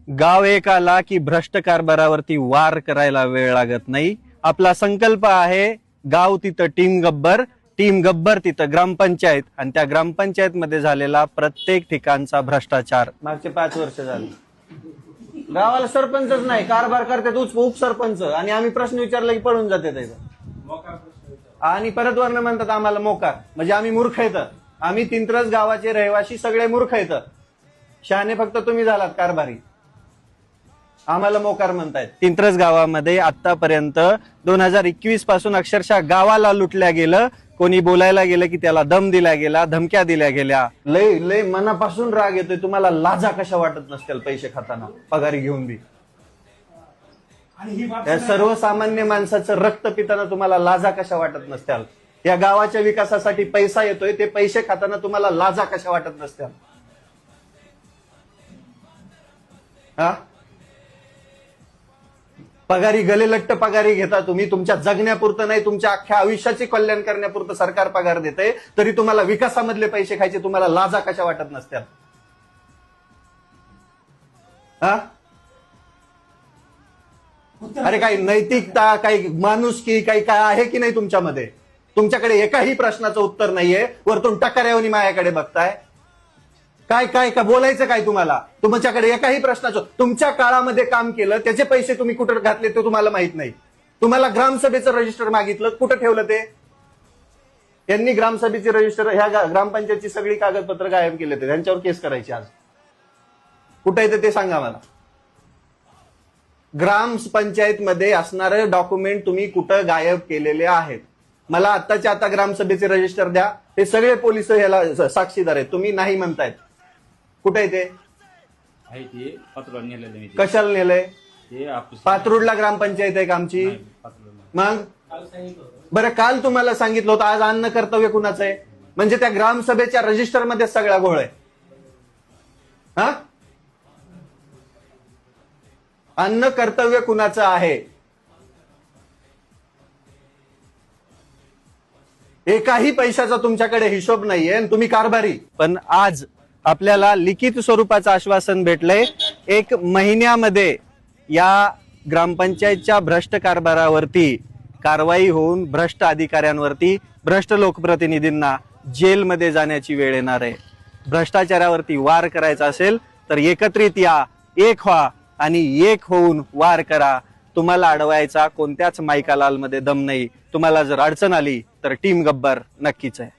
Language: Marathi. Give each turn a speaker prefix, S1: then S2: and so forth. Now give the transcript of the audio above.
S1: गाव एक आला की भ्रष्ट कारभारावरती वार करायला वेळ लागत नाही. आपला संकल्प आहे गाव तिथं टीम गब्बर तिथं ग्रामपंचायत, आणि त्या ग्रामपंचायत मध्ये झालेला प्रत्येक ठिकाणचा भ्रष्टाचार मागचे 5 वर्ष झाले. गावाला सरपंचच नाही, कारभार करतात उपसरपंच, आणि आम्ही प्रश्न विचारला की पळून जाते त्याचा. आणि परत वर्ण म्हणतात आम्हाला मोकार, म्हणजे आम्ही मूर्ख येत. आम्ही तिंत्रस गावाचे रहिवासी सगळे मूर्ख येत. शहाणे फक्त तुम्ही झालात कारभारी, आम्हाला मोकार म्हणतायत. तिंत्रस गावामध्ये आतापर्यंत 2021 पासून अक्षरशः गावाला लुटल्या गेलं. कोणी बोलायला गेलं की त्याला दम दिला गेला, धमक्या दिल्या गेल्या. लय लय मनापासून राग येतोय. तुम्हाला लाजा कशा वाटत नसतील पैसे खाताना पगारी घेऊन बी? या सर्वसामान्य माणसाचं रक्त पिताना तुम्हाला लाजा कशा वाटत नसत्याल? या गावाच्या विकासासाठी पैसा येतोय, ते पैसे खाताना तुम्हाला लाजा कशा वाटत नसत्याल? हा, पगारी गलेलट्ट पगारी घेता तुम्ही. तुमच्या जगण्यापुरतं नाही, तुमच्या अख्ख्या आयुष्याचे कल्याण करण्यापुरतं सरकार पगार देते, तरी तुम्हाला विकासामधले पैसे खायचे तुम्हाला लाजा कशा वाटत नसत्याल? हा, अरे काही नैतिकता, काही माणुसकी, काही काय आहे की नाही तुमच्यामध्ये? तुमच्याकडे एकाही प्रश्नाचं उत्तर नाहीये. वरतून टकाऱ्यावनी माझ्याकडे बघताय. काय काय का बोलायचं काय तुम्हाला? तुमच्याकडे एकाही प्रश्नाचं, तुमच्या काळामध्ये काम केलं त्याचे पैसे तुम्ही कुठे घातले ते तुम्हाला माहित नाही. तुम्हाला ग्रामसभेचं रजिस्टर मागितलं, कुठं ठेवलं ते? यांनी ग्रामसभेचे रजिस्टर, ह्या ग्रामपंचायतची सगळी कागदपत्र गायब केले ते. त्यांच्यावर केस करायची आज. कुठं येते ते सांगा मला. ग्रामपंचायत मध्ये असणारे डॉक्युमेंट तुम्ही कुठं गायब केलेले आहेत? मला आत्ताच्या आता ग्रामसभेचे रजिस्टर द्या. हे सगळे पोलिस ह्याला साक्षीदार आहेत. तुम्ही नाही म्हणतायत. कुठे आहे ते? कशाला नेलंय? पात्रुडला ग्रामपंचायत आहे का आमची? मग बरं, काल तुम्हाला सांगितलं होतं, आज अन्न कर्तव्य कुणाचं आहे? म्हणजे त्या ग्रामसभेच्या रजिस्टर मध्ये सगळा घोळ आहे. हा, अन्न कर्तव्य कुणाचं आहे? एकाही पैशाचा तुमच्याकडे हिशोब नाहीये आणि तुम्ही कारभारी. पण आज आपल्याला लिखित स्वरूपाचं आश्वासन भेटलंय. 1 महिन्यामध्ये या ग्रामपंचायतच्या भ्रष्ट कारभारावरती कारवाई होऊन भ्रष्ट अधिकाऱ्यांवरती, भ्रष्ट लोकप्रतिनिधींना जेलमध्ये जाण्याची वेळ येणार आहे. भ्रष्टाचारावरती वार करायचा असेल तर एकत्रित या, एक व्हा आणि एक होऊन वार करा. तुम्हाला अडवायचा कोणत्याच माईकालाल मध्ये दम नाही. तुम्हाला जर अडचण आली तर टीम गब्बर नक्कीच आहे.